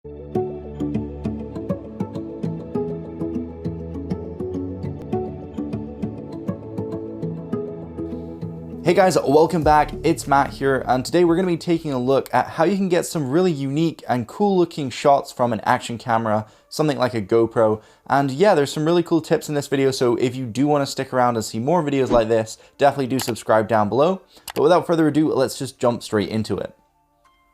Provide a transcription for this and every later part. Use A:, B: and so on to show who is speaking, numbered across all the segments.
A: Hey guys, welcome back. It's Matt here, and today we're going to be taking a look at how you can get some really unique and cool looking shots from an action camera, something like a GoPro. And yeah, there's some really cool tips in this video, so if you do want to stick around and see more videos like this, definitely do subscribe down below. But without further ado, let's just jump straight into it.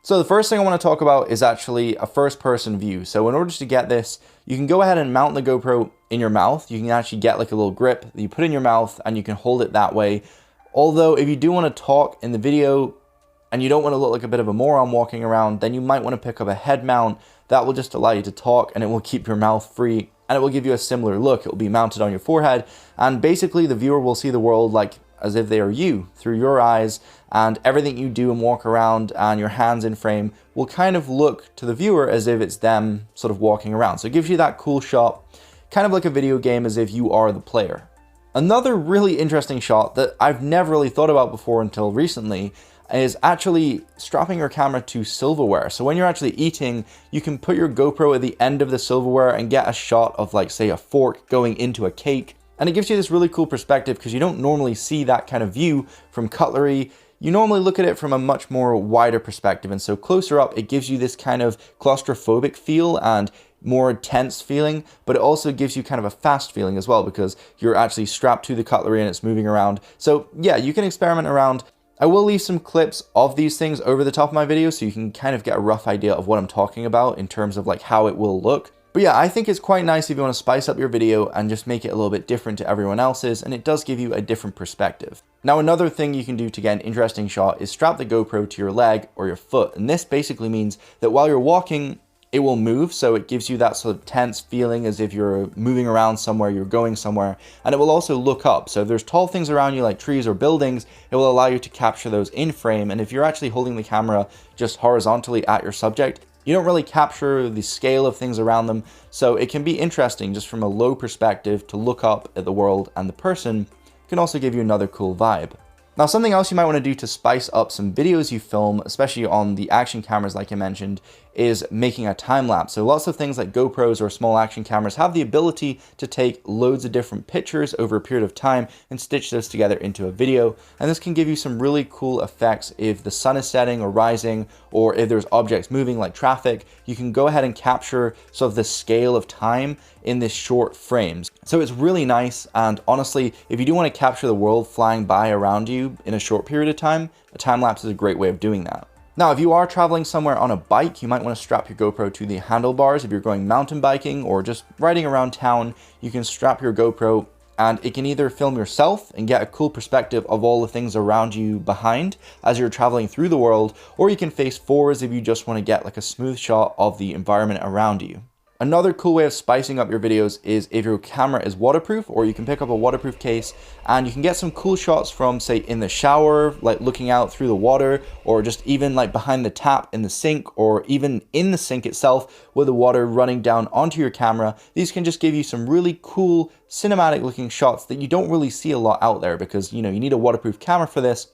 A: So the first thing I want to talk about is actually a first person view. So in order to get this, you can go ahead and mount the GoPro in your mouth. You can actually get like a little grip that you put in your mouth and you can hold it that way. Although if you do want to talk in the video and you don't want to look like a bit of a moron walking around, then you might want to pick up a head mount. That will just allow you to talk and it will keep your mouth free and it will give you a similar look. It will be mounted on your forehead and basically the viewer will see the world like as if they are you through your eyes, and everything you do and walk around and your hands in frame will kind of look to the viewer as if it's them sort of walking around. So it gives you that cool shot, kind of like a video game as if you are the player. Another really interesting shot that I've never really thought about before until recently is actually strapping your camera to silverware. So when you're actually eating, you can put your GoPro at the end of the silverware and get a shot of like say a fork going into a cake. And it gives you this really cool perspective because you don't normally see that kind of view from cutlery. You normally look at it from a much more wider perspective. And so closer up, it gives you this kind of claustrophobic feel and more tense feeling, but it also gives you kind of a fast feeling as well because you're actually strapped to the cutlery and it's moving around. So yeah, you can experiment around. I will leave some clips of these things over the top of my video so you can kind of get a rough idea of what I'm talking about in terms of like how it will look. But yeah, I think it's quite nice if you want to spice up your video and just make it a little bit different to everyone else's, and it does give you a different perspective. Now, another thing you can do to get an interesting shot is strap the GoPro to your leg or your foot. And this basically means that while you're walking, it will move, so it gives you that sort of tense feeling as if you're moving around somewhere, you're going somewhere, and it will also look up. So if there's tall things around you like trees or buildings, it will allow you to capture those in frame. And if you're actually holding the camera just horizontally at your subject, you don't really capture the scale of things around them, so it can be interesting just from a low perspective to look up at the world, and the person can also give you another cool vibe. Now, something else you might want to do to spice up some videos you film, especially on the action cameras like I mentioned, is making a time lapse. So lots of things like GoPros or small action cameras have the ability to take loads of different pictures over a period of time and stitch those together into a video. And this can give you some really cool effects if the sun is setting or rising, or if there's objects moving like traffic. You can go ahead and capture sort of the scale of time in this short frames. So it's really nice, and honestly, if you do want to capture the world flying by around you in a short period of time, a time lapse is a great way of doing that. Now, if you are traveling somewhere on a bike, you might want to strap your GoPro to the handlebars. If you're going mountain biking or just riding around town, you can strap your GoPro and it can either film yourself and get a cool perspective of all the things around you behind as you're traveling through the world, or you can face forwards if you just want to get like a smooth shot of the environment around you. Another cool way of spicing up your videos is if your camera is waterproof, or you can pick up a waterproof case and you can get some cool shots from, say, in the shower, like looking out through the water, or just even like behind the tap in the sink, or even in the sink itself with the water running down onto your camera. These can just give you some really cool cinematic looking shots that you don't really see a lot out there because, you know, you need a waterproof camera for this.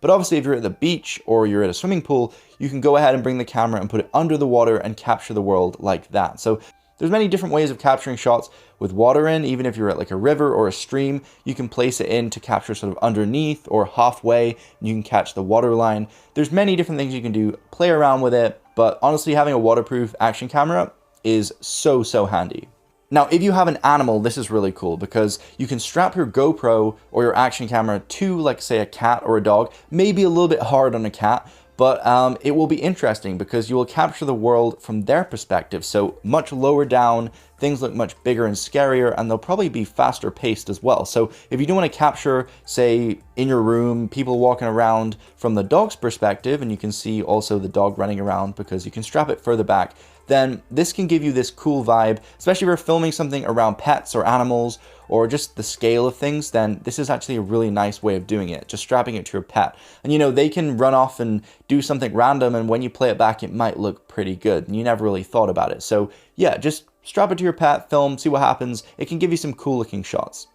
A: But obviously if you're at the beach or you're at a swimming pool, you can go ahead and bring the camera and put it under the water and capture the world like that. So there's many different ways of capturing shots with water in. Even if you're at like a river or a stream, you can place it in to capture sort of underneath or halfway, and you can catch the water line. There's many different things you can do, play around with it, but honestly having a waterproof action camera is so handy. Now, if you have an animal, this is really cool because you can strap your GoPro or your action camera to, like, say, a cat or a dog. Maybe a little bit hard on a cat, but it will be interesting because you will capture the world from their perspective. So much lower down, things look much bigger and scarier, and they'll probably be faster paced as well. So if you do want to capture, say, in your room, people walking around from the dog's perspective, and you can see also the dog running around because you can strap it further back, then this can give you this cool vibe, especially if you're filming something around pets or animals or just the scale of things. Then this is actually a really nice way of doing it, just strapping it to your pet. And you know, they can run off and do something random, and when you play it back, it might look pretty good, and you never really thought about it. So yeah, just strap it to your pet, film, see what happens. It can give you some cool looking shots.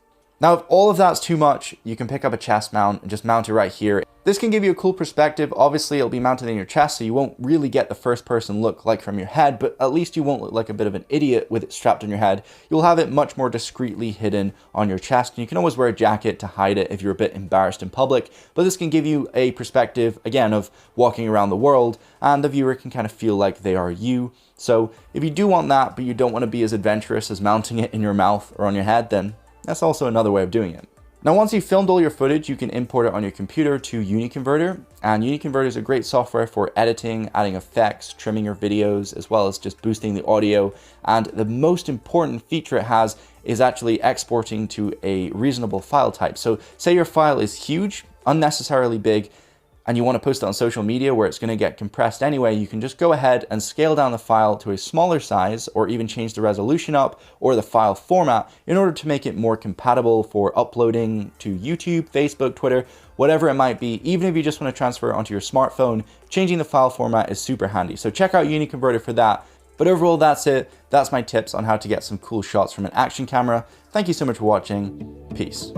A: Now, if all of that's too much, you can pick up a chest mount and just mount it right here. This can give you a cool perspective. Obviously, it'll be mounted in your chest, so you won't really get the first person look like from your head, but at least you won't look like a bit of an idiot with it strapped on your head. You'll have it much more discreetly hidden on your chest, and you can always wear a jacket to hide it if you're a bit embarrassed in public, but this can give you a perspective, again, of walking around the world, and the viewer can kind of feel like they are you. So if you do want that, but you don't want to be as adventurous as mounting it in your mouth or on your head, then that's also another way of doing it. Now, once you've filmed all your footage, you can import it on your computer to UniConverter, and UniConverter is a great software for editing, adding effects, trimming your videos, as well as just boosting the audio. And the most important feature it has is actually exporting to a reasonable file type. So say your file is huge, unnecessarily big, and you want to post it on social media where it's going to get compressed anyway, you can just go ahead and scale down the file to a smaller size, or even change the resolution up or the file format in order to make it more compatible for uploading to YouTube, Facebook, Twitter, whatever it might be. Even if you just want to transfer it onto your smartphone, changing the file format is super handy. So check out UniConverter for that. But overall, that's it. That's my tips on how to get some cool shots from an action camera. Thank you so much for watching. Peace.